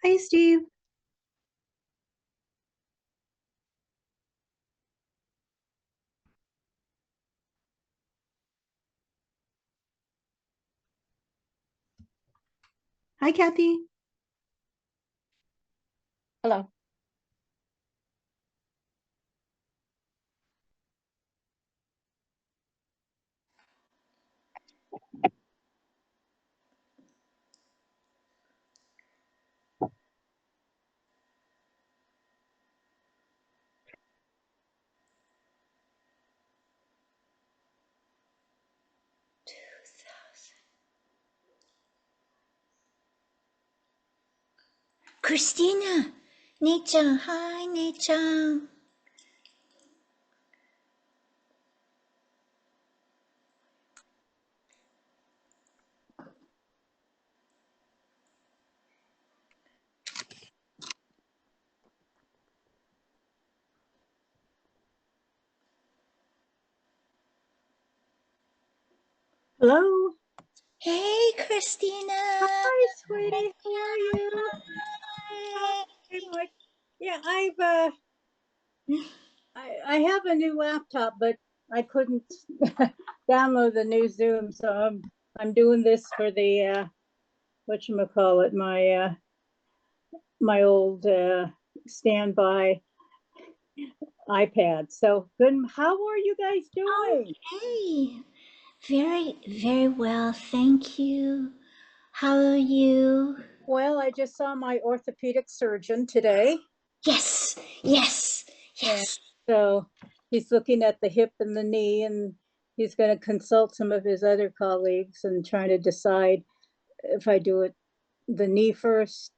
Hi, Steve. Hi, Cathy. Hello. Christina, 姉ちゃん、はい、姉ちゃん。Hello. Hey, Christina. Hi, sweetie. How are you? Hi. Hey, Mike. Yeah, I have a new laptop, but I couldn't download the new Zoom, so I'm doing this for the whatchamacallit, my old standby iPad. So good. How are you guys doing? Okay. Very, very well. Thank you. How are you? Well, I just saw my orthopedic surgeon today. Yes, yes, And yes. so he's looking at the hip and the knee, and he's going to consult some of his other colleagues and trying to decide if I do it the knee first,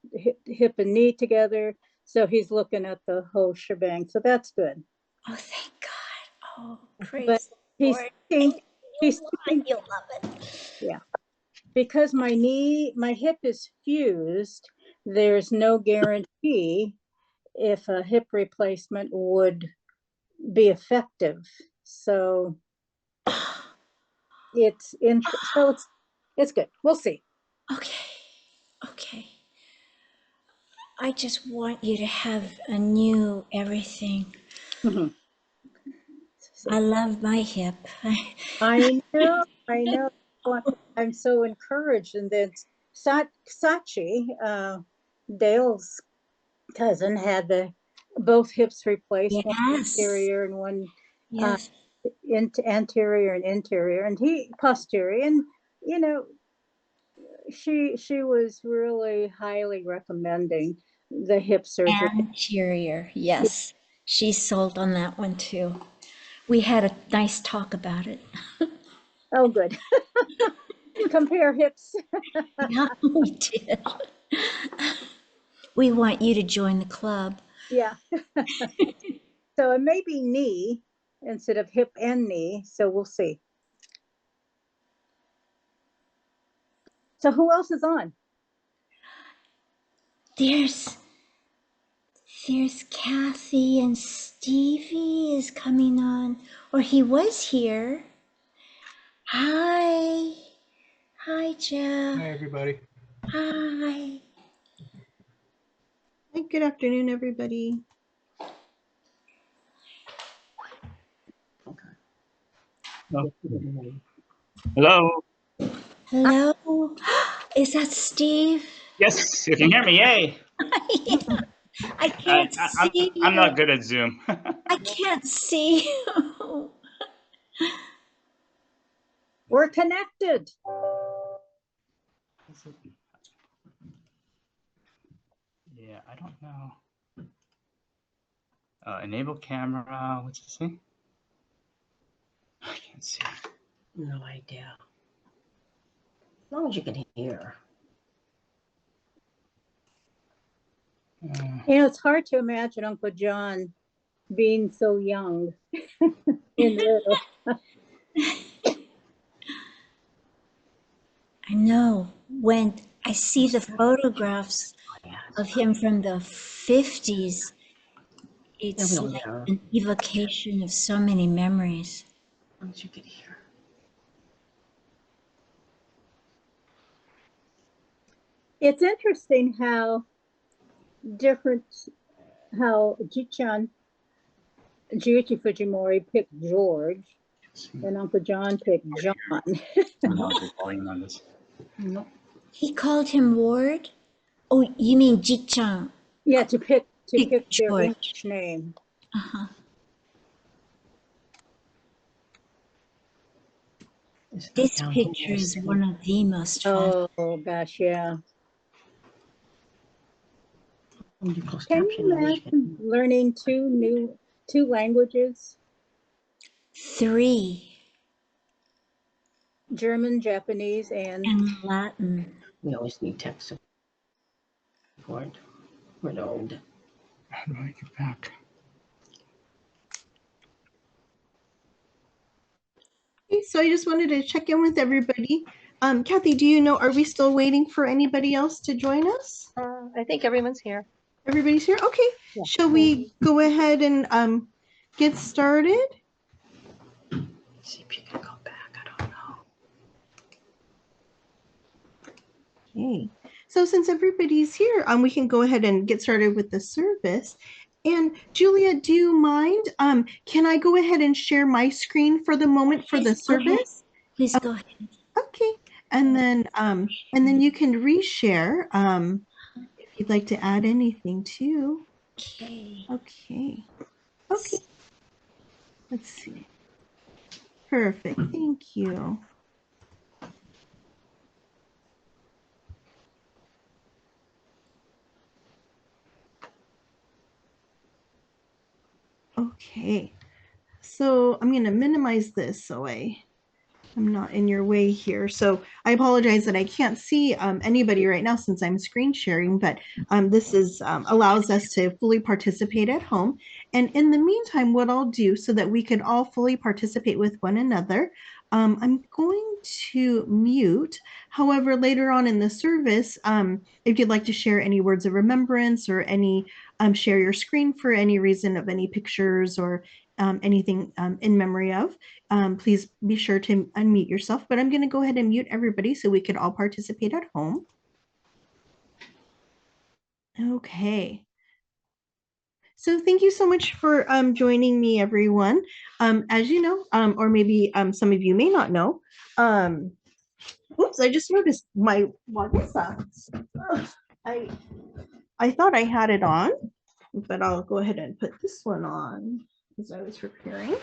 hip and knee together. So he's looking at the whole shebang. So that's good. Oh, thank God. Oh, But praise the he's Lord. thinking, And he's you'll love it. yeah, because my hip is fused, there's no guarantee if a hip replacement would be effective. So it's in so it's good. We'll see. Okay, okay. I just want you to have a new everything. Mhm. I So love my hip. I know. I'm so encouraged. And then Sachi, Dale's cousin, had the both hips replaced, one Yes, anterior and one uh, yes. anterior and interior, and he posterior. And you know, she was really highly recommending the hip surgery. Anterior, yes. She's sold on that one too. We had a nice talk about it. Oh, good. Compare hips. Yeah, we did. We want you to join the club. Yeah. So it may be knee instead of hip and knee. So we'll see. So who else is on? There's there's Cathy and Stevie is coming on, or he was here. Hi. Hi, Jeff. Hi, everybody. Hi. Hey, good afternoon, everybody. Oh. Hello. Hello. Is that Steve? Yes, you can hear me. Yay. I can't see I'm you. not good at Zoom. I can't see you. We're connected. Yeah, I don't know. Enable camera. What's this thing? I can't see. No idea. As long as you can hear. It's hard to imagine Uncle John being so young in little. I know. When I see the photographs of him from the 50s, Yeah, we it's don't like know. an evocation of so many memories. As long as you can hear. It's interesting how different how Jiichi Fujimori picked George, and Uncle John picked John. Volume on this. No. He called him Ward? Oh, you mean Ji-chan? Yeah, to pick Pick their George. English name. Uh-huh. This picture is one of the most fun. Oh gosh, yeah. Closed Can caption you always imagine learning two languages? 3 German, Japanese, and and Latin. we always need tech support. We're old. How do I get back? Okay, so I just wanted to check in with everybody. Cathy, do you know, are we still waiting for anybody else to join us? I think everyone's here. Everybody's here? Okay. Yeah. Shall we go ahead and get started? See if you can go back. I don't know. Okay. So since everybody's here, we can go ahead and get started with the service. And Julia, do you mind? Can I go ahead and share my screen for the moment for the Please go ahead. service? Please go ahead. Okay. And then you can reshare if you'd like to add anything too. Okay. Okay. Okay. Let's see. Perfect. Thank you. Okay. So I'm going to minimize this so I'm not in your way here. So I apologize that I can't see anybody right now since I'm screen sharing, but this is allows us to fully participate at home. And in the meantime, what I'll do so that we can all fully participate with one another, I'm going to mute. However, later on in the service, if you'd like to share any words of remembrance or any share your screen for any reason of any pictures or anything in memory of, please be sure to unmute yourself, but I'm going to go ahead and mute everybody so we can all participate at home. Okay. So thank you so much for joining me, everyone. As you know, or maybe some of you may not know, oops, I just noticed my Wanessa. I thought I had it on, but I'll go ahead and put this one on as I was preparing.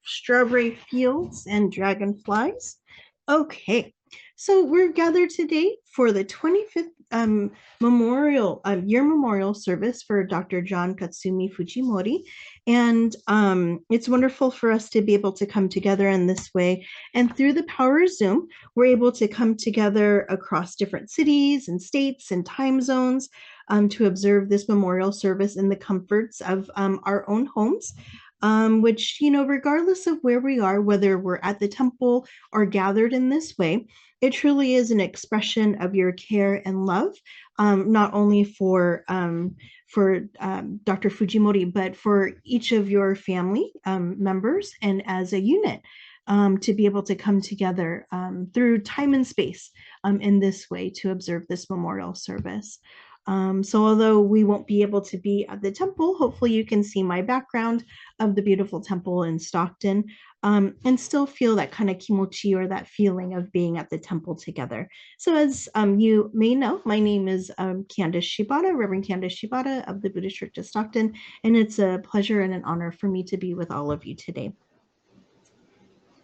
Strawberry fields and dragonflies. Okay, so we're gathered today for the 25th year memorial service for Dr. John Katsumi Fujimori. And it's wonderful for us to be able to come together in this way. And through the power of Zoom, we're able to come together across different cities and states and time zones to observe this memorial service in the comforts of our own homes. Which, you know, regardless of where we are, whether we're at the temple or gathered in this way, it truly is an expression of your care and love, not only for Dr. Fujimori, but for each of your family members and as a unit. To be able to come together through time and space in this way to observe this memorial service. So although we won't be able to be at the temple, hopefully you can see my background of the beautiful temple in Stockton and still feel that kind of kimochi or that feeling of being at the temple together. So as you may know, my name is Candice Shibata, Reverend Candice Shibata of the Buddhist Church of Stockton, and it's a pleasure and an honor for me to be with all of you today.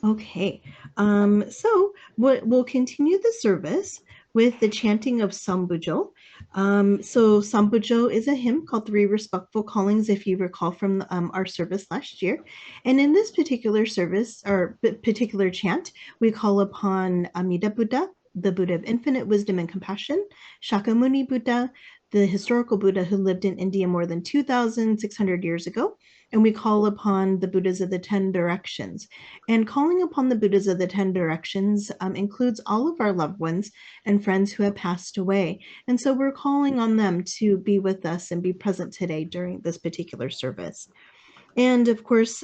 Okay, so we'll continue the service with the chanting of Sambujo. So Sambujo is a hymn called Three Respectful Callings, if you recall from our service last year. And in this particular service or particular chant, we call upon Amida Buddha, the Buddha of infinite wisdom and compassion, Shakyamuni Buddha, the historical Buddha who lived in India more than 2,600 years ago. And we call upon the Buddhas of the 10 directions. And calling upon the Buddhas of the 10 directions includes all of our loved ones and friends who have passed away. And so we're calling on them to be with us and be present today during this particular service. And of course,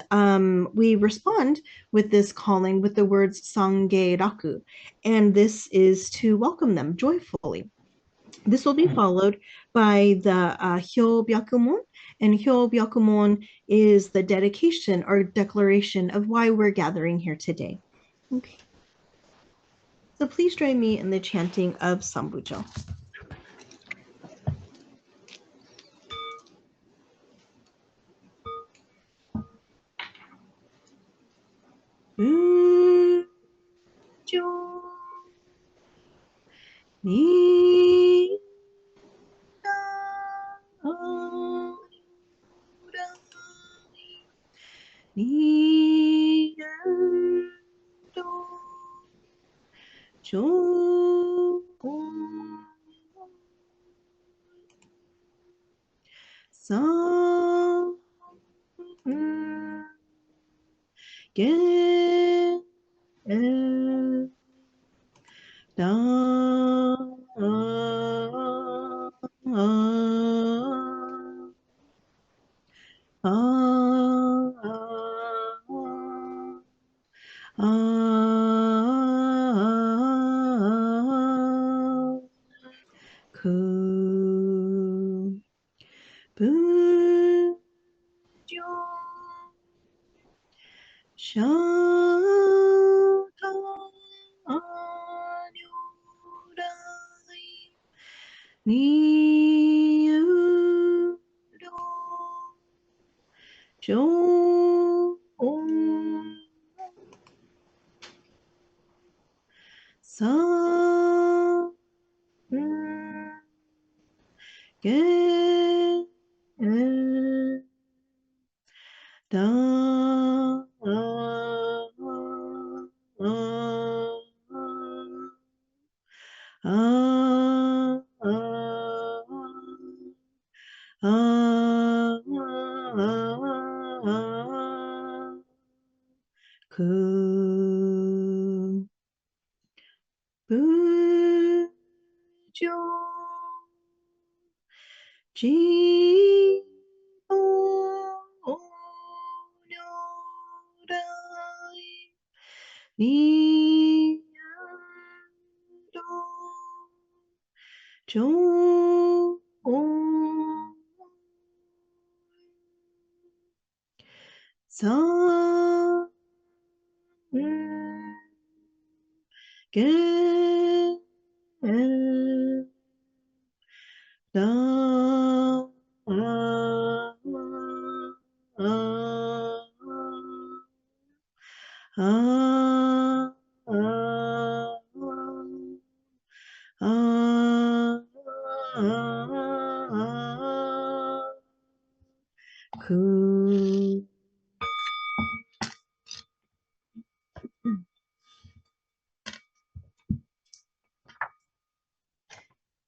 we respond with this calling with the words Sange Raku. And this is to welcome them joyfully. This will be followed by the Hyobyakumon, and Hyobyakumon is the dedication or declaration of why we're gathering here today. Okay. So please join me in the chanting of Sambujo. Bujo ni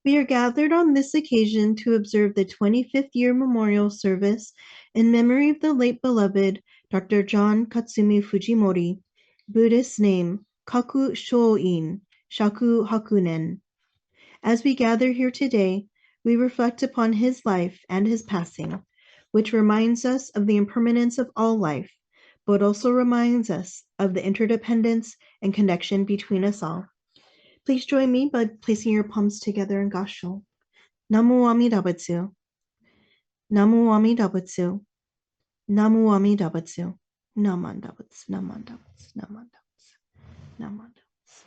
We are gathered on this occasion to observe the 25th year memorial service in memory of the late beloved Dr. John Katsumi Fujimori, Buddhist name Kaku Shōin, Shaku Hakunen. As we gather here today, we reflect upon his life and his passing, which reminds us of the impermanence of all life, but also reminds us of the interdependence and connection between us all. Please join me by placing your palms together in Gassho. Namu Amida Butsu. Namu Amida Butsu. Namu Amida Butsu. Namanda Butsu. Namanda Butsu. Namanda Butsu. Namanda Butsu.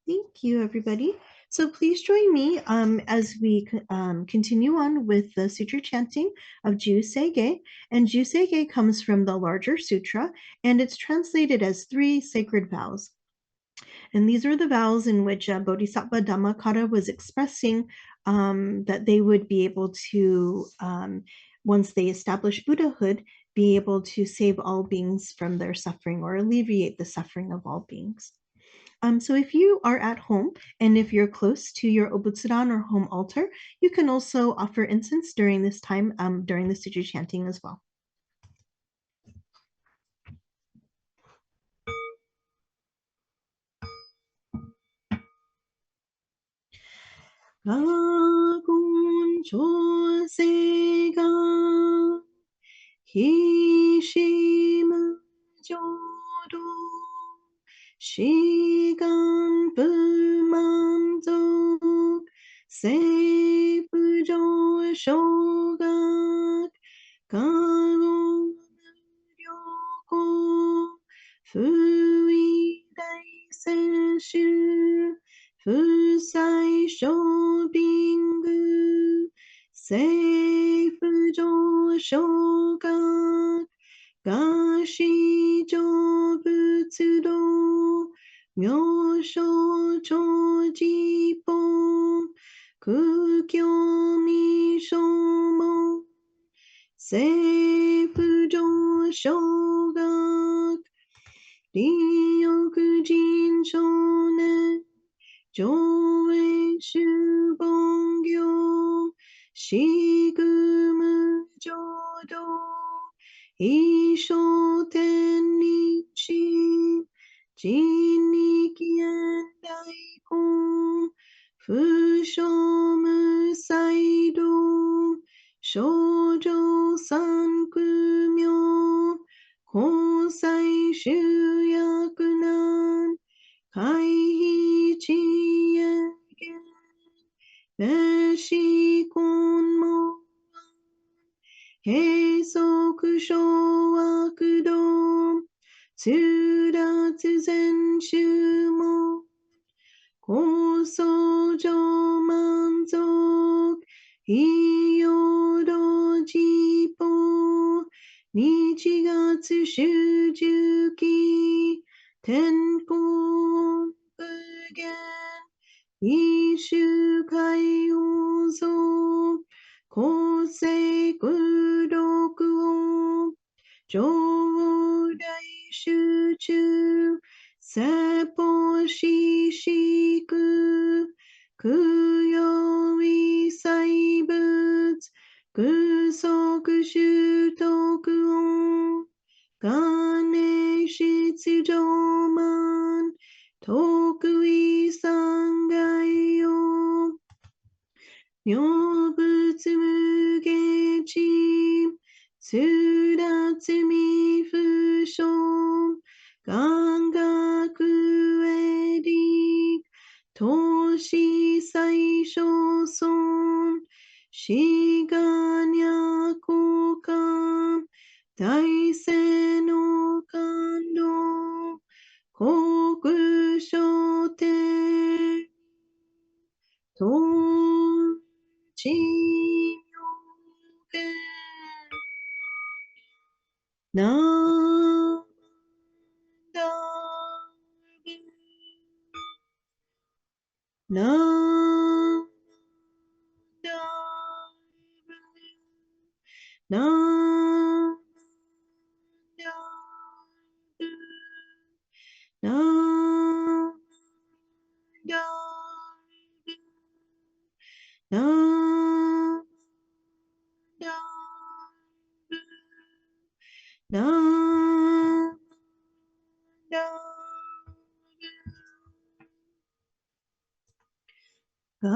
Thank you, everybody. So please join me as we continue on with the sutra chanting of Jusei. And Jusei comes from the larger sutra, and it's translated as 3 sacred vows. And these are the vows in which Bodhisattva Dhammakara was expressing that they would be able to, once they establish Buddhahood, be able to save all beings from their suffering or alleviate the suffering of all beings. So if you are at home and if you're close to your obutsudan or home altar, you can also offer incense during this time, during the sutra chanting as well. Gagun Josega Hishimu Jodo Shigan Bumanzo 小学過言無量行不意大仙衆不採小貧具政府上昇格合子成仏道妙正長寺本空境未消門政府上昇学利欲人少年上映修本業四苦無浄土一生天理心人力縁大根不生無才道少女三苦妙交際集約難回避知恵言別根門閉塞小悪道通達全宗門高僧上満足異様道寺法日月修十期天候不言一周海王像公正苦毒を上大集中説法ししく供養異細物空足習得音金質上満得意三害用妙仏無下地通達未不詳願学へ力投資最小損志願や交換大聖の感動国書店統治妙なだなだなだなだなだなだが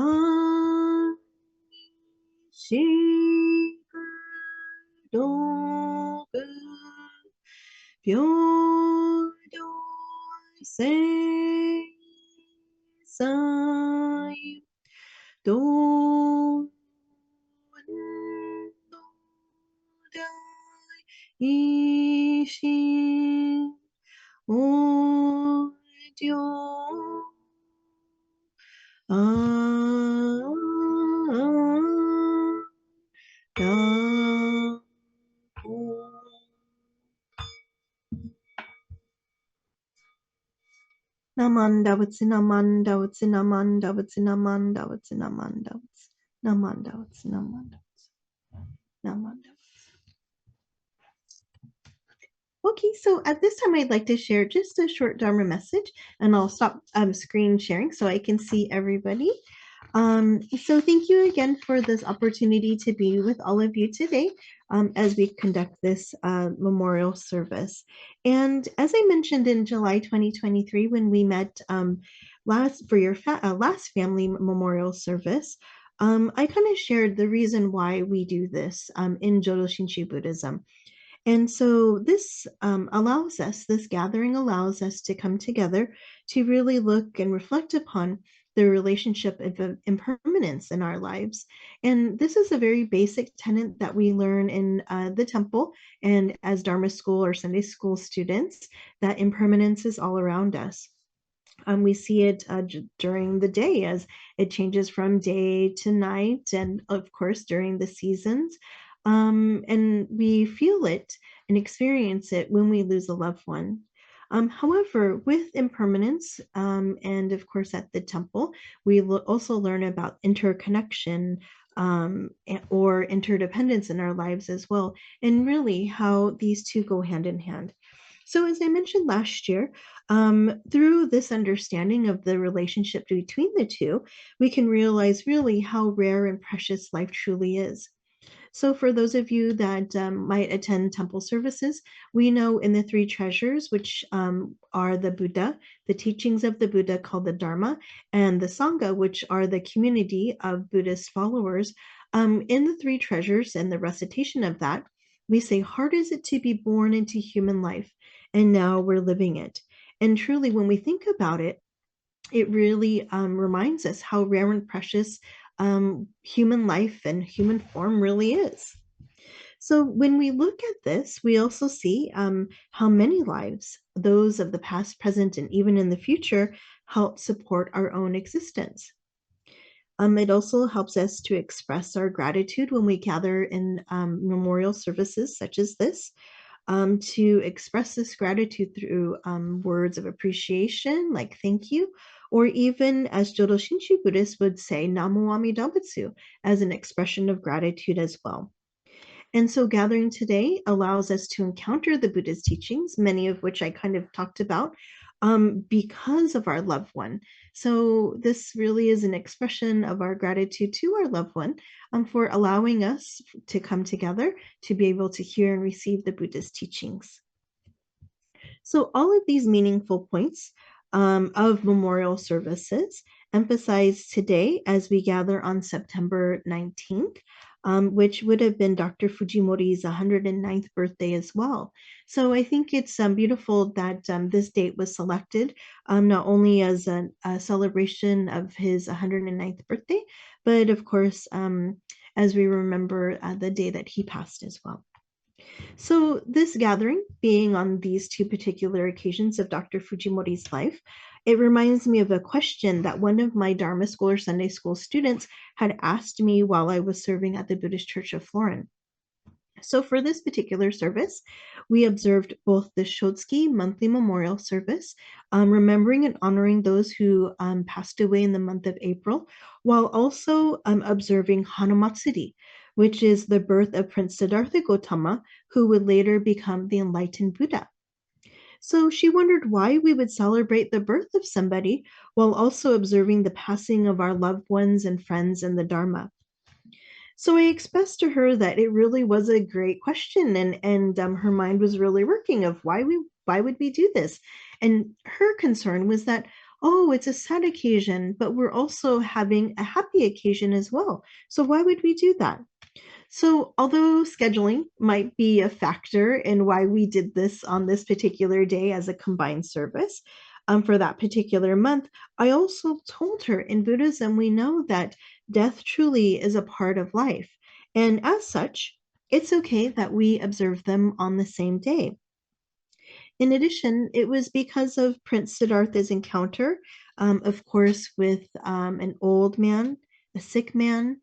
しくどく平等正祭道大一心お浄あだNamanda Vats Namanda Vats Namanda Vats Namanda Vats Namanda Vats Namanda Vats Namanda Vats Namanda Okay, so at this time I'd like to share just a short Dharma message and I'll stop screen sharing so I can see everybody. So thank you again for this opportunity to be with all of you today as we conduct this memorial service. And as I mentioned in July 2023, when we met for your last family memorial service, I kind of shared the reason why we do this in Jodo Shinshu Buddhism. And so this gathering allows us to come together to really look and reflect upon the relationship of impermanence in our lives. And this is a very basic tenet that we learn in the temple and as Dharma school or Sunday school students, that impermanence is all around us. We see it during the day as it changes from day to night, and of course during the seasons. And we feel it and experience it when we lose a loved one. However, with impermanence, and of course at the temple, we also learn about interconnection or interdependence in our lives as well, and really how these two go hand in hand. So, as I mentioned last year, through this understanding of the relationship between the two, we can realize really how rare and precious life truly is. So, for those of you that might attend temple services, we know in the three treasures, which are the Buddha, the teachings of the Buddha called the Dharma, and the Sangha, which are the community of Buddhist followers. In the three treasures and the recitation of that, we say, hard is it to be born into human life, and now we're living it. And truly, when we think about it, it really reminds us how rare and precious human life and human form really is. So when we look at this, we also see how many lives, those of the past, present, and even in the future, help support our own existence. It also helps us to express our gratitude when we gather in memorial services such as this, to express this gratitude through words of appreciation, like thank you, or even as Jodo Shinshu Buddhists would say, Namo Amida Butsu, as an expression of gratitude as well. And so gathering today allows us to encounter the Buddha's teachings, many of which I kind of talked about, because of our loved one. So this really is an expression of our gratitude to our loved one for allowing us to come together to be able to hear and receive the Buddha's teachings. So all of these meaningful points of memorial services emphasized today as we gather on September 19th, which would have been Dr. Fujimori's 109th birthday as well. So I think it's beautiful that this date was selected, not only as a celebration of his 109th birthday, but of course, as we remember the day that he passed as well. So this gathering, being on these two particular occasions of Dr. Fujimori's life, it reminds me of a question that one of my Dharma school or Sunday school students had asked me while I was serving at the Buddhist Church of Florence. So for this particular service, we observed both the Shotsky monthly memorial service, remembering and honoring those who passed away in the month of April, while also observing Hanamatsuri, which is the birth of Prince Siddhartha Gautama, who would later become the enlightened Buddha. So she wondered why we would celebrate the birth of somebody while also observing the passing of our loved ones and friends in the Dharma. So I expressed to her that it really was a great question, and her mind was really working of why would we do this? And her concern was that, oh, it's a sad occasion, but we're also having a happy occasion as well. So why would we do that? So although scheduling might be a factor in why we did this on this particular day as a combined service, for that particular month, I also told her in Buddhism, we know that death truly is a part of life. And as such, it's okay that we observe them on the same day. In addition, it was because of Prince Siddhartha's encounter, of course, with an old man, a sick man,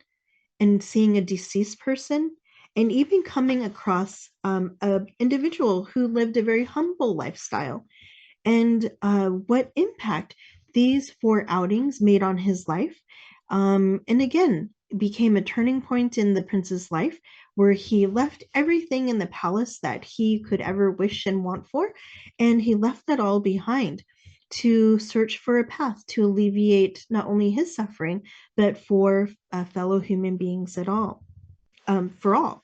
and seeing a deceased person, and even coming across an individual who lived a very humble lifestyle, and what impact these four outings made on his life. And again, became a turning point in the prince's life where he left everything in the palace that he could ever wish and want for, and he left that all behind to search for a path to alleviate not only his suffering, but for fellow human beings at all, for all.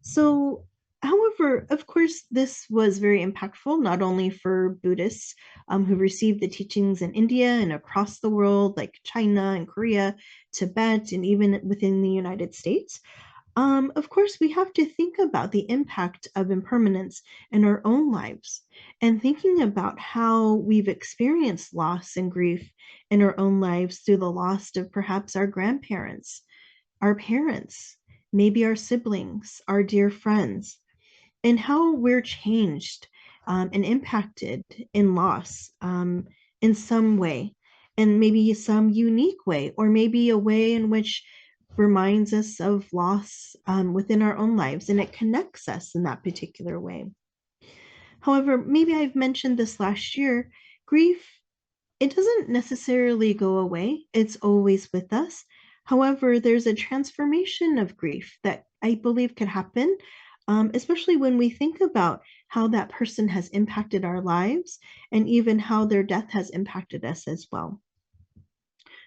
So, however, of course, this was very impactful, not only for Buddhists who received the teachings in India and across the world, like China and Korea, Tibet, and even within the United States, Of course, we have to think about the impact of impermanence in our own lives and thinking about how we've experienced loss and grief in our own lives through the loss of perhaps our grandparents, our parents, maybe our siblings, our dear friends, and how we're changed and impacted in loss in some way, and maybe some unique way, or maybe a way in which reminds us of loss within our own lives and it connects us in that particular way. However, maybe I've mentioned this last year, grief, it doesn't necessarily go away, it's always with us. However, there's a transformation of grief that I believe could happen, especially when we think about how that person has impacted our lives and even how their death has impacted us as well.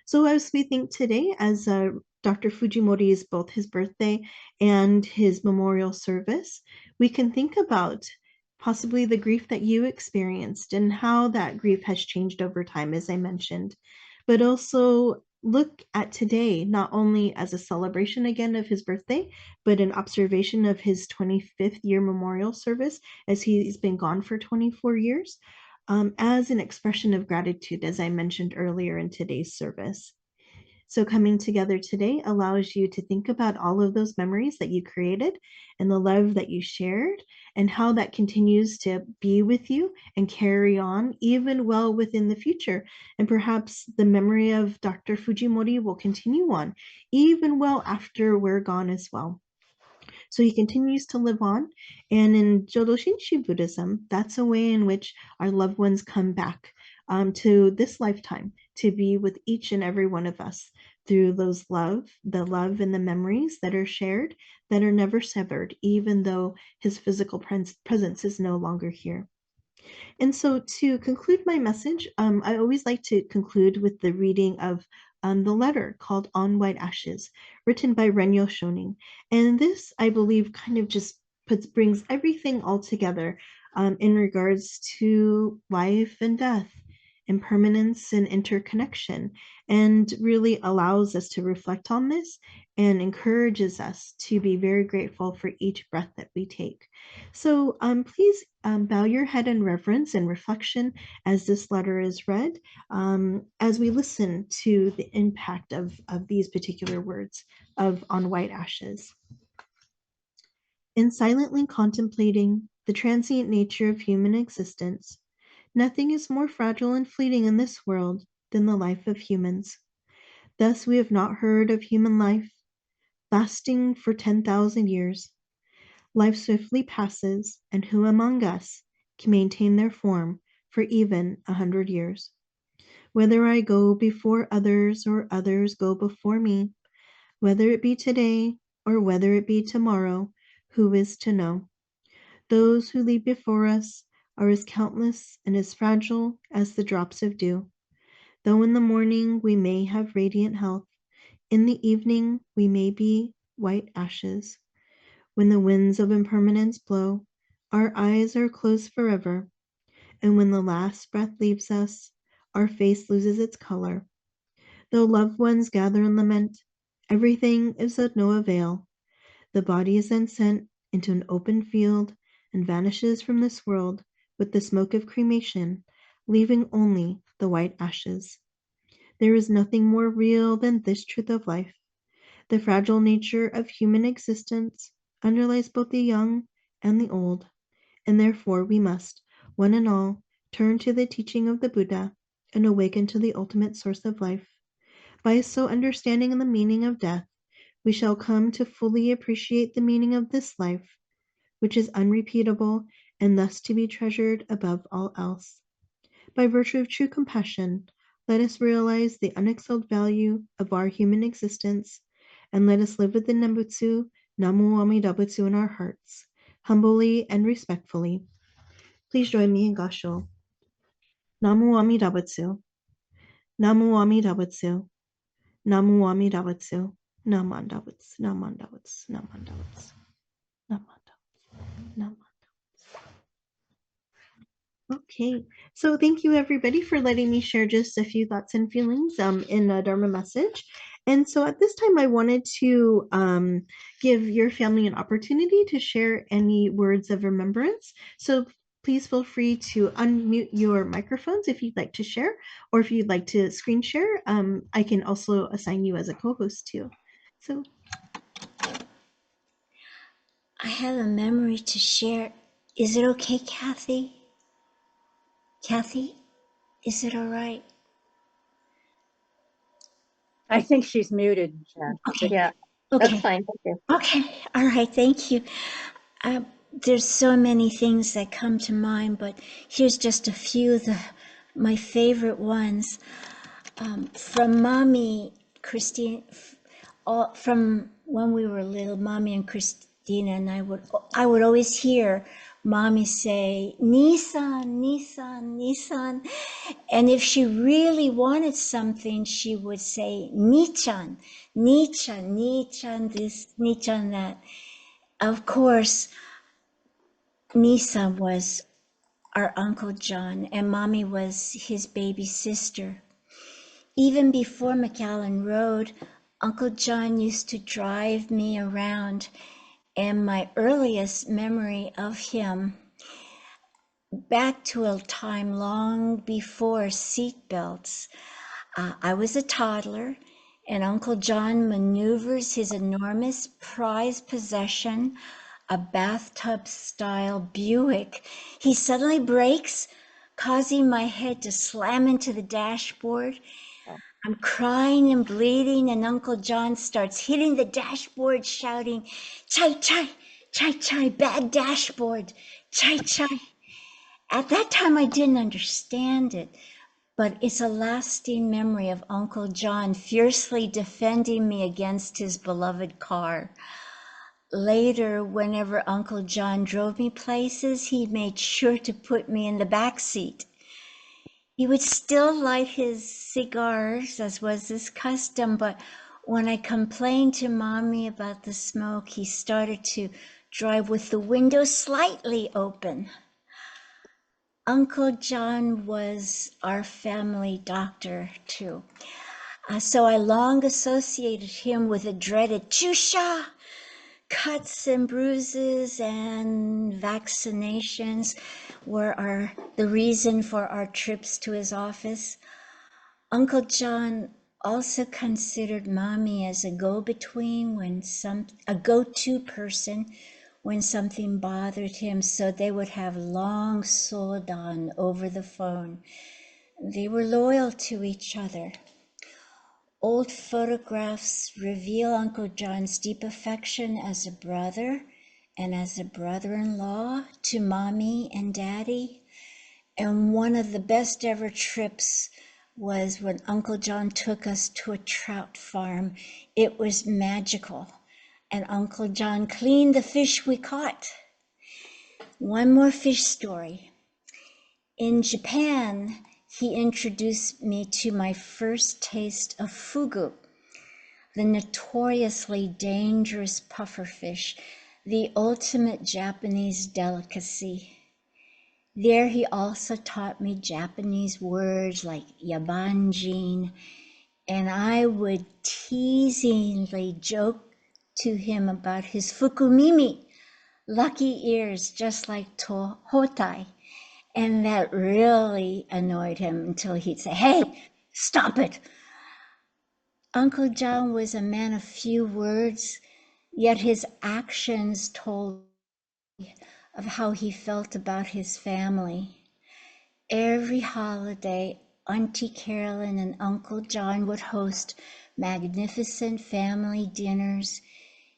So as we think today, as Dr. Fujimori is both his birthday and his memorial service, we can think about possibly the grief that you experienced and how that grief has changed over time, as I mentioned, but also look at today, not only as a celebration again of his birthday, but an observation of his 25th year memorial service, as he's been gone for 24 years, as an expression of gratitude, as I mentioned earlier in today's service. So coming together today allows you to think about all of those memories that you created and the love that you shared and how that continues to be with you and carry on even well within the future. And perhaps the memory of Dr. Fujimori will continue on even well after we're gone as well. So he continues to live on. And in Jodo Shinshu Buddhism, that's a way in which our loved ones come back to this lifetime to be with each and every one of us through the love and the memories that are shared, that are never severed, even though his physical presence is no longer here. And so to conclude my message, I always like to conclude with the reading of the letter called On White Ashes, written by Renyo Shonin. And this, I believe, kind of just brings everything all together in regards to life and death, impermanence and interconnection, and really allows us to reflect on this and encourages us to be very grateful for each breath that we take. So please bow your head in reverence and reflection as this letter is read, as we listen to the impact of these particular words of On White Ashes. In silently contemplating the transient nature of human existence, nothing is more fragile and fleeting in this world than the life of humans. Thus we have not heard of human life lasting for 10,000 years. Life swiftly passes, and who among us can maintain their form for even 100 years? Whether I go before others or others go before me, whether it be today or whether it be tomorrow, who is to know? Those who lead before us are as countless and as fragile as the drops of dew. Though in the morning we may have radiant health, in the evening we may be white ashes. When the winds of impermanence blow, our eyes are closed forever, and when the last breath leaves us, our face loses its color. Though loved ones gather and lament, everything is of no avail. The body is then sent into an open field and vanishes from this world with the smoke of cremation, leaving only the white ashes. There is nothing more real than this truth of life. The fragile nature of human existence underlies both the young and the old, and therefore we must, one and all, turn to the teaching of the Buddha and awaken to the ultimate source of life. By so understanding the meaning of death, we shall come to fully appreciate the meaning of this life, which is unrepeatable and thus to be treasured above all else. By virtue of true compassion, let us realize the unexcelled value of our human existence, and let us live with the Nembutsu, Namu Amida Butsu, in our hearts, humbly and respectfully. Please join me in Gasho. Namu Amida Butsu, Namu Amida Butsu, Namu Amida Butsu, Namandabutsu, Namandabutsu, Namandabutsu, Namandabutsu, Namandabutsu. Okay, so thank you everybody for letting me share just a few thoughts and feelings in a Dharma message. And so at this time, I wanted to give your family an opportunity to share any words of remembrance. So please feel free to unmute your microphones if you'd like to share, or if you'd like to screen share, I can also assign you as a co-host too. So I have a memory to share. Is it okay, Cathy? Cathy, is it all right? I think she's muted. Yeah. Okay. Yeah. That's Okay. fine. Thank you. Okay. All right. Thank you. There's so many things that come to mind, but here's just a few of my favorite ones. From Mommy Christine, from when we were little, Mommy and Christina and I would always hear Mommy say, Nissan, Nissan, Nissan. And if she really wanted something, she would say, Nichan, Nichan, Nichan this, Nichan that. Of course, Nissan was our Uncle John, and Mommy was his baby sister. Even before McAllen Road, Uncle John used to drive me around, and my earliest memory of him, back to a time long before seatbelts, I was a toddler, and Uncle John maneuvers his enormous prized possession, a bathtub-style Buick. He suddenly brakes, causing my head to slam into the dashboard. I'm crying and bleeding, and Uncle John starts hitting the dashboard, shouting, Chai, chai, chai, chai, bad dashboard, chai, chai. At that time, I didn't understand it, but it's a lasting memory of Uncle John fiercely defending me against his beloved car. Later, whenever Uncle John drove me places, he made sure to put me in the back seat. He would still light his cigars, as was his custom, but when I complained to Mommy about the smoke, he started to drive with the window slightly open. Uncle John was our family doctor, too. So I long associated him with the dreaded chusha, cuts and bruises and vaccinations were the reason for our trips to his office. Uncle John also considered Mommy as a go-between a go-to person when something bothered him, so they would have long sodan over the phone. They were loyal to each other. Old photographs reveal Uncle John's deep affection as a brother and as a brother-in-law to Mommy and Daddy. And one of the best ever trips was when Uncle John took us to a trout farm. It was magical. And Uncle John cleaned the fish we caught. One more fish story. In Japan, he introduced me to my first taste of fugu, the notoriously dangerous pufferfish, the ultimate Japanese delicacy. There he also taught me Japanese words like yabanjin, and I would teasingly joke to him about his fukumimi, lucky ears just like Hotai, and that really annoyed him until he'd say, "Hey, stop it." Uncle John was a man of few words, yet his actions told of how he felt about his family. Every holiday, Auntie Carolyn and Uncle John would host magnificent family dinners.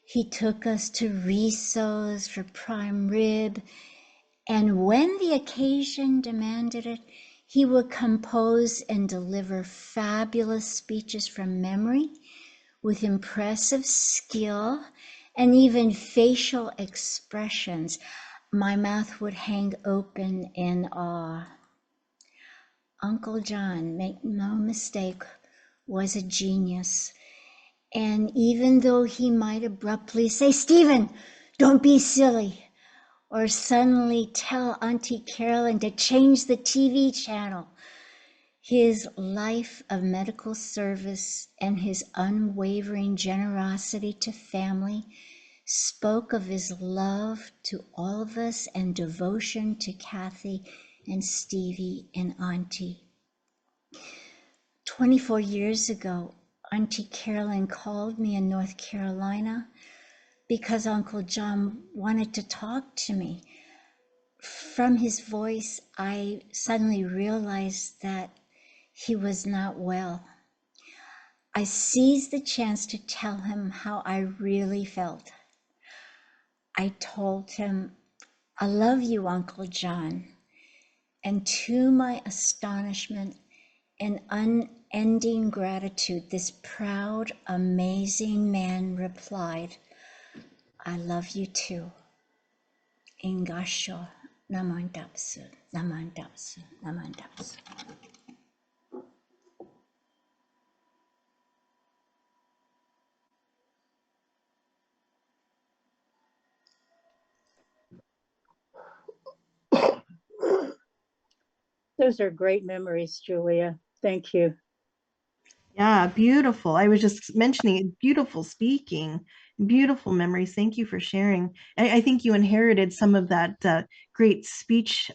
He took us to Risso's for prime rib, and when the occasion demanded it, he would compose and deliver fabulous speeches from memory with impressive skill and even facial expressions. My mouth would hang open in awe. Uncle John, make no mistake, was a genius. And even though he might abruptly say, "Stephen, don't be silly," or suddenly tell Auntie Carolyn to change the TV channel, His life of medical service and his unwavering generosity to family spoke of his love to all of us and devotion to Cathy and Stevie and Auntie. 24 years ago, Auntie Carolyn called me in North Carolina because Uncle John wanted to talk to me. From his voice, I suddenly realized that he was not well. I seized the chance to tell him how I really felt. I told him, "I love you, Uncle John." And to my astonishment and unending gratitude, this proud, amazing man replied, "I love you too. Ingasho namandapsu, namandapsu, namandapsu." Those are great memories, Julia. Thank you. Yeah, beautiful. I was just mentioning it, beautiful speaking, beautiful memories. Thank you for sharing. I think you inherited some of that great speech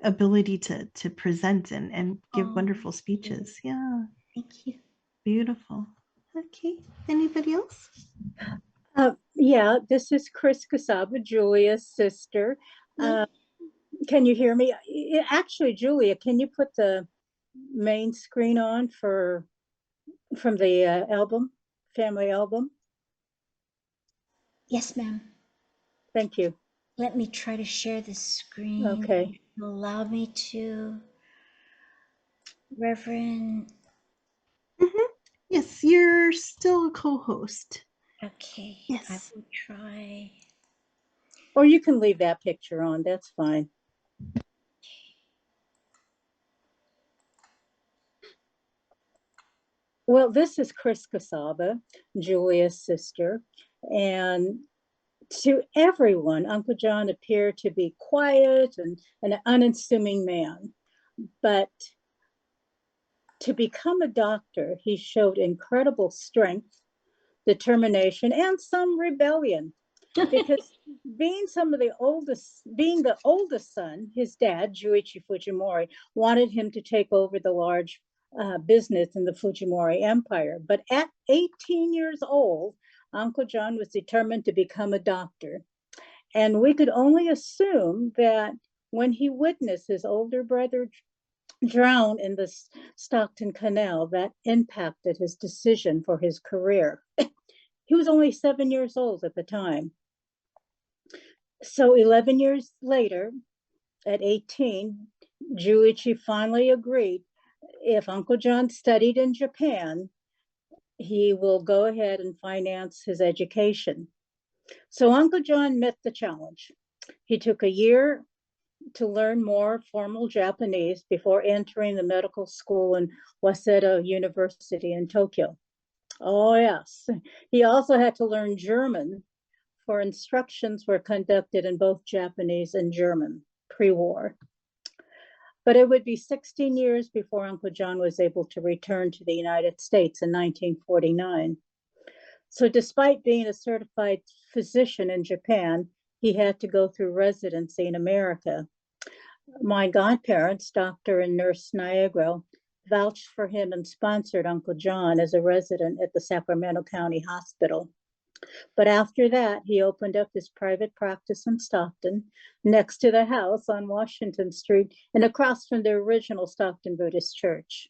ability to present and give wonderful speeches. Yeah, Thank you. beautiful. Okay, anybody else? Yeah, this is Chris Casaba, Julia's sister. Can you hear me? Actually, Julia, can you put the main screen on from the album, family album? Yes, ma'am. Thank you. Let me try to share the screen. Okay. Allow me to, Reverend. Yes, you're still a co-host. Okay, Yes. I will try. Or you can leave that picture on, that's fine. Well, this is Chris Casaba, Julia's sister, and to everyone, Uncle John appeared to be quiet and an unassuming man. But to become a doctor, he showed incredible strength, determination, and some rebellion. Because being the oldest son, his dad, Juichi Fujimori, wanted him to take over the large business in the Fujimori Empire. But at 18 years old, Uncle John was determined to become a doctor. And we could only assume that when he witnessed his older brother drown in the Stockton Canal, that impacted his decision for his career. He was only 7 years old at the time. So 11 years later, at 18, Juichi finally agreed if Uncle John studied in Japan, he will go ahead and finance his education. So Uncle John met the challenge. He took a year to learn more formal Japanese before entering the medical school in Waseda University in Tokyo. Oh, yes. He also had to learn German, for instructions were conducted in both Japanese and German pre-war. But it would be 16 years before Uncle John was able to return to the United States in 1949. So despite being a certified physician in Japan, he had to go through residency in America. My godparents, Dr. and Nurse Niagara, vouched for him and sponsored Uncle John as a resident at the Sacramento County Hospital. But after that, he opened up his private practice in Stockton, next to the house on Washington Street and across from the original Stockton Buddhist church.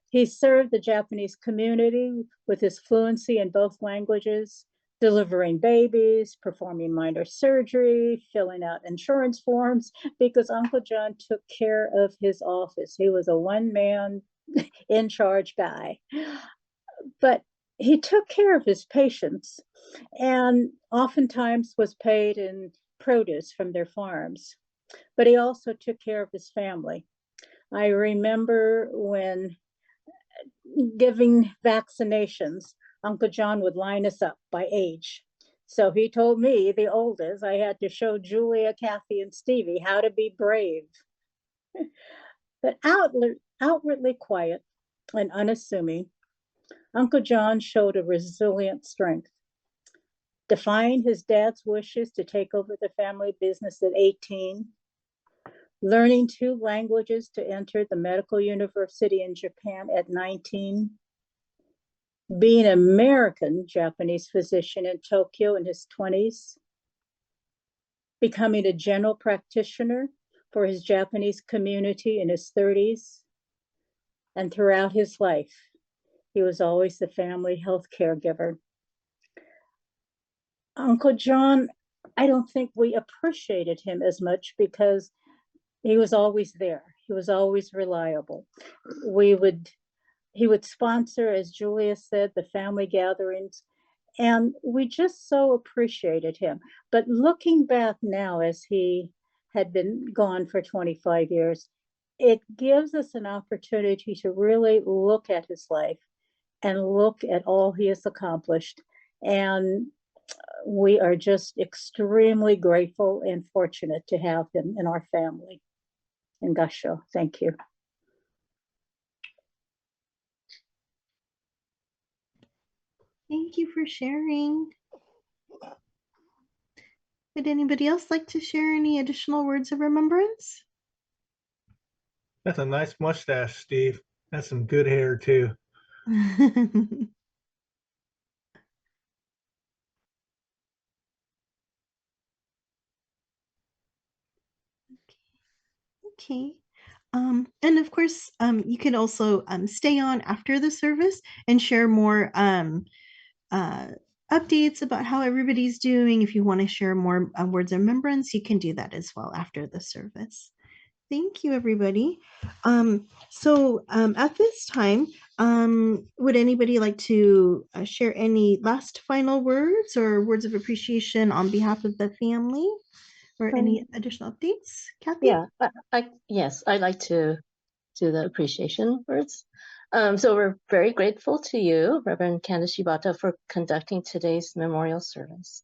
He served the Japanese community with his fluency in both languages, delivering babies, performing minor surgery, filling out insurance forms, because Uncle John took care of his office. He was a one-man in charge guy. But he took care of his patients and oftentimes was paid in produce from their farms. But he also took care of his family. I remember when giving vaccinations, Uncle John would line us up by age. So he told me, the oldest, I had to show Julia, Cathy, and Stevie how to be brave. But Outwardly quiet and unassuming, Uncle John showed a resilient strength. Defying his dad's wishes to take over the family business at 18, learning 2 languages to enter the medical university in Japan at 19, being an American Japanese physician in Tokyo in his 20s, becoming a general practitioner for his Japanese community in his 30s, and throughout his life, he was always the family health caregiver. Uncle John, I don't think we appreciated him as much because he was always there. He was always reliable. He would sponsor, as Julia said, the family gatherings, and we just so appreciated him. But looking back now, as he had been gone for 25 years, it gives us an opportunity to really look at his life and look at all he has accomplished. And we are just extremely grateful and fortunate to have him in our family. And Gasho, thank you. Thank you for sharing. Would anybody else like to share any additional words of remembrance? That's a nice mustache, Steve. That's some good hair too. Okay. And of course, you can also stay on after the service and share more updates about how everybody's doing. If you want to share more words of remembrance, you can do that as well after the service. Thank you, everybody. At this time, would anybody like to share any last final words or words of appreciation on behalf of the family, or any additional updates? Cathy? Yeah, yes, I'd like to do the appreciation words. So we're very grateful to you, Reverend Candice Shibata, for conducting today's memorial service.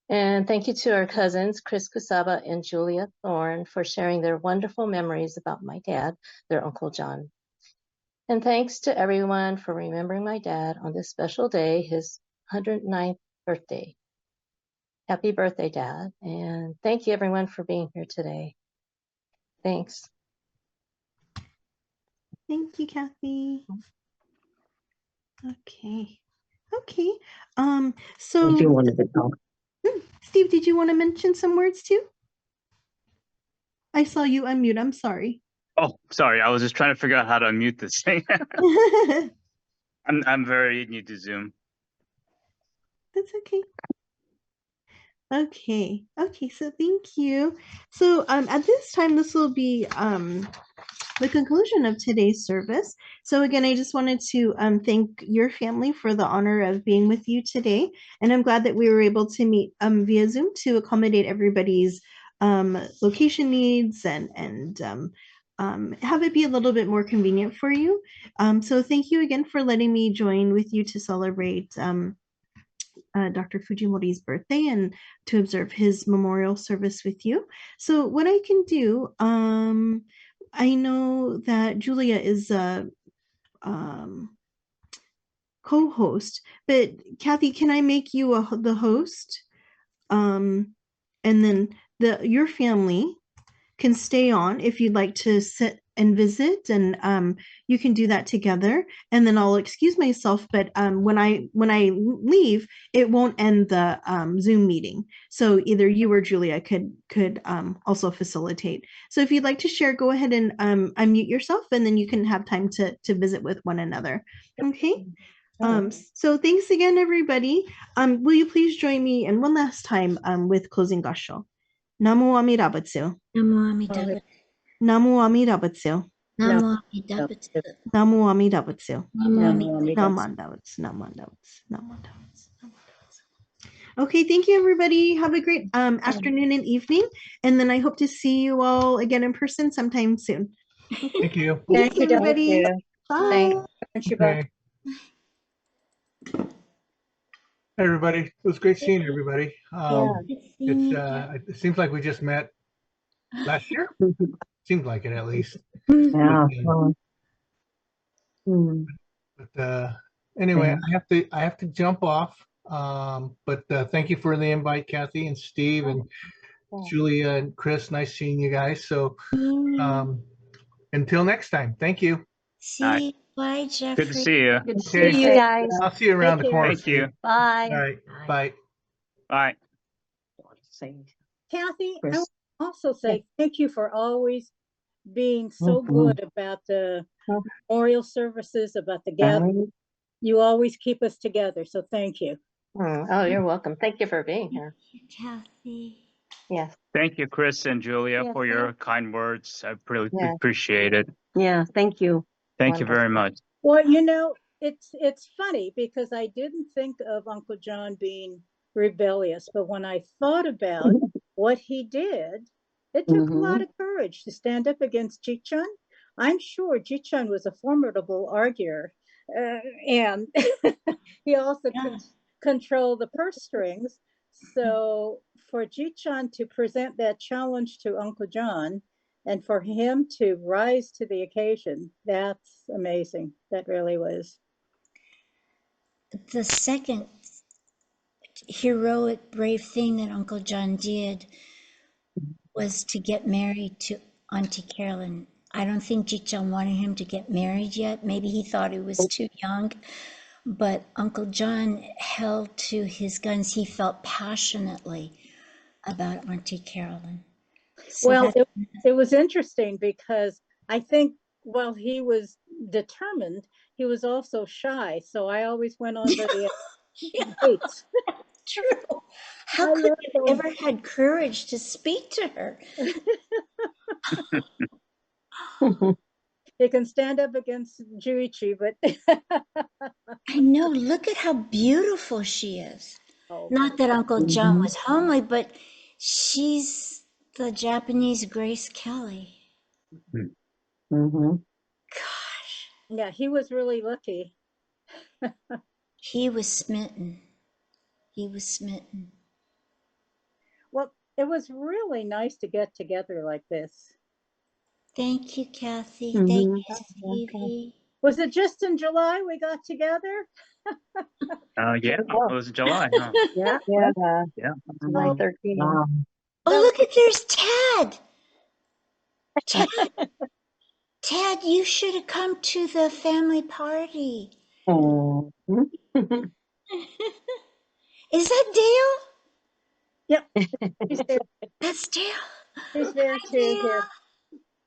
And thank you to our cousins, Chris Kusaba and Julia Thorne, for sharing their wonderful memories about my dad, their Uncle John. And thanks to everyone for remembering my dad on this special day, his 109th birthday. Happy birthday, Dad. And thank you, everyone, for being here today. Thanks. Thank you, Cathy. Okay. Okay. So I do want to know. Steve, did you want to mention some words too? I saw you unmute. I'm sorry. Oh, sorry. I was just trying to figure out how to unmute this thing. I'm very new to Zoom. That's okay. Okay. Okay. So thank you. So at this time, this will be the conclusion of today's service. So again, I just wanted to thank your family for the honor of being with you today. And I'm glad that we were able to meet via Zoom to accommodate everybody's location needs and have it be a little bit more convenient for you. So thank you again for letting me join with you to celebrate Dr. Fujimori's birthday and to observe his memorial service with you. So what I can do, I know that Julia is a co-host, but Cathy, can I make you the host? And then your family can stay on if you'd like to sit and visit, and you can do that together. And then I'll excuse myself, but when I leave, it won't end the Zoom meeting. So either you or Julia could also facilitate. So if you'd like to share, go ahead and unmute yourself, and then you can have time to visit with one another. Okay. So thanks again, everybody. Will you please join me in one last time with closing gasho? Namo Amida Butsu. Namo Amida Butsu. Namo Amida Butsu. Namo Amida Butsu. Namo Amida Butsu. Namo Amida Namandavats. Namandavats. Namandavats. Okay, thank you, everybody. Have a great afternoon and evening. And then I hope to see you all again in person sometime soon. Thank you. Thanks, you, Dr. everybody. Bye. Okay. Hey, everybody. It was great seeing everybody. It seems like we just met last year. Seems like it, at least. Yeah. But, Mm. But anyway, Yeah. I have to jump off. But thank you for the invite, Kathy and Steve and Yeah. Julia and Chris. Nice seeing you guys. So Mm. until next time, thank you. See, bye, Good to Jeffrey. see you. Good to Okay. see you guys. I'll see you around the Take care. corner. Thank you. Bye. All right. Bye. Bye. Kathy, I Chris. want to also say thank you for always being so Mhm. good about the Mhm. memorial services, about the gathering. You always keep us together, so thank you. Oh, you're welcome. Thank you for being here. Kathy. Yes. Thank you, Chris and Julia, Yeah, for your kind words. I really Yeah. appreciate it. Yeah. Thank you. Thank you very much. Well, you know, it's funny because I didn't think of Uncle John being rebellious, but when I thought about what he did, it took a lot of courage to stand up against Jichun. I'm sure Jichun was a formidable arguer, and he also controlled the purse strings. So for Jichun to present that challenge to Uncle John, and for him to rise to the occasion, that's amazing. That really was. The second heroic, brave thing that Uncle John did was to get married to Auntie Carolyn. I don't think Jichon wanted him to get married yet. Maybe he thought he was too young. But Uncle John held to his guns. He felt passionately about Auntie Carolyn. So Well, it was interesting because I think while he was determined, he was also shy. So I always went on the dates. True. How could you have ever had courage to speak to her? They can stand up against Juichi, but I know. Look at how beautiful she is. oh, Not that Uncle John was homely, but she's the Japanese Grace Kelly. Gosh, yeah, he was really lucky. he was smitten. He was smitten. Well, it was really nice to get together like this. Thank you, Cathy. Thank you, Stevie. Was it just in July we got together? Yeah, it was July, huh? Yeah. Yeah. July 13th. Oh, look at there's Tad. Tad, you should have come to the family party. Is that Dale? Yep. He's there. That's Dale. He's there Hi, too. Here.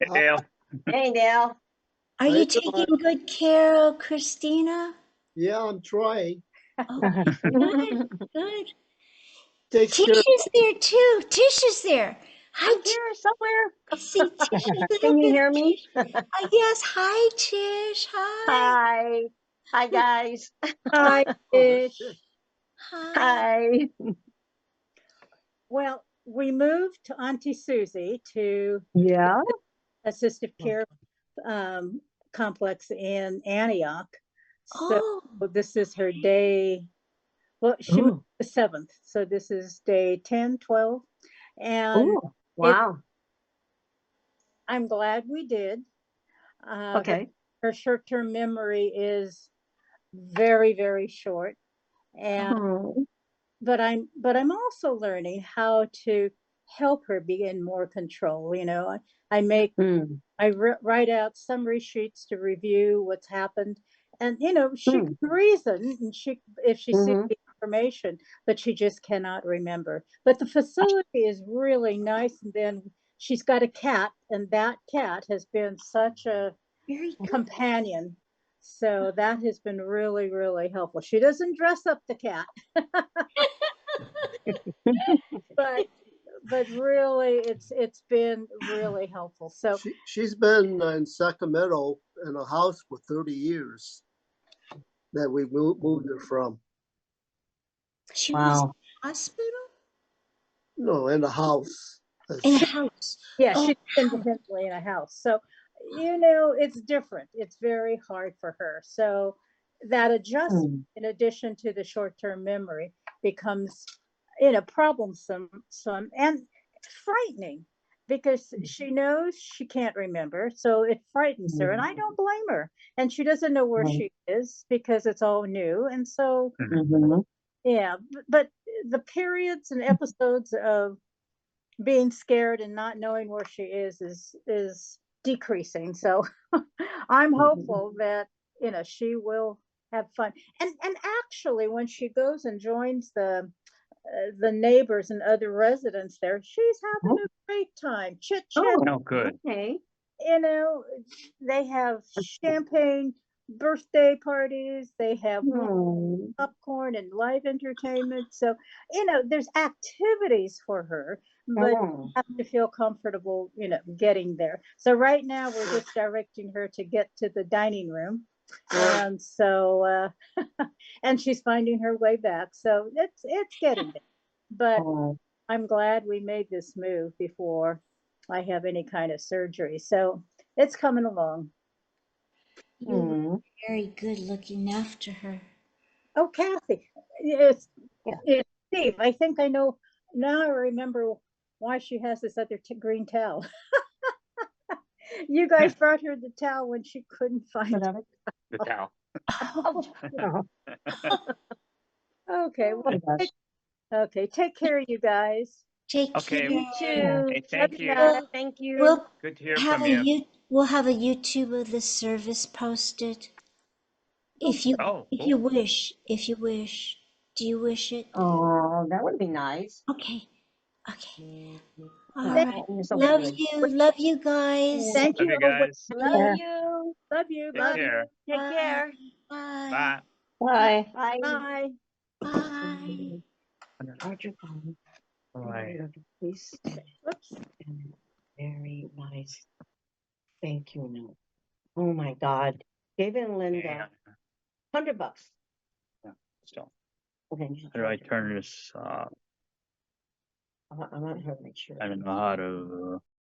Hey, Dale. Hey, Dale. Are you taking good care of Christina? Yeah, I'm trying. Okay, good. Takes Tish care. is there too. Tish is there. Hi, I'm Tish. here somewhere. I see Tish. A little Can you bit hear of me? Tish. Yes. Hi, Tish. Hi. Hi. Hi, guys. Hi, Fish. Hi. Well, we moved to Auntie Susie to Yeah. assistive care complex in Antioch. So this is her day. Well, she moved the 7th. So this is day 10, 12. And wow. I'm glad we did. Okay. Her short-term memory is very, very short. And but I'm also learning how to help her be in more control. You know, I write out summary sheets to review what's happened, and you know she can reason, and if she sees the information, but she just cannot remember. But the facility is really nice, and then she's got a cat, and that cat has been such a companion. So that has been really, really helpful. She doesn't dress up the cat, but really, it's been really helpful. So she's been in Sacramento in a house for 30 years that we moved her from. She was in the hospital? No, in a house. In a house. Yeah, she's independently in a house. So, you know, it's different. It's very hard for her. So that adjustment, in addition to the short-term memory, becomes, you know, problemsome and frightening. because she knows she can't remember, so it frightens her, and I don't blame her. And she doesn't know where she is because it's all new, and so yeah. But the periods and episodes of being scared and not knowing where she is decreasing. So I'm hopeful that she will have fun. And actually, when she goes and joins the neighbors and other residents there, she's having a great time. Chit chat. Oh, good. Okay. They have champagne birthday parties. They have popcorn and live entertainment. So, there's activities for her, but you have to feel comfortable, getting there. So right now we're just directing her to get to the dining room. And so, and she's finding her way back. So it's getting there. But I'm glad we made this move before I have any kind of surgery. So it's coming along. You were very good looking after her. Oh, Cathy, it's Steve. I think I know now. I remember why she has this other green towel. You guys brought her the towel when she couldn't find it. The towel. Okay, well, okay. Take care, you guys. Take Okay. care. You too. Hey, thank you. Thank you. We'll Good to hear have from you. we'll have a YouTube of the service posted. If you Oh, if you wish, do you wish it? Oh, that would be nice. Okay. All Thank right. You're so Love good. you guys. Thank love you. you guys. Love Yeah. you. Love you. Take Bye. care. Take care. Bye. Bye. Bye. Bye. Bye. Larger phone. Bye. Please. Whoops. Very nice. Thank you. No. Oh my God. Giving Linda $100. So, Okay. how do I turn this? I want her to make sure. I don't know how to.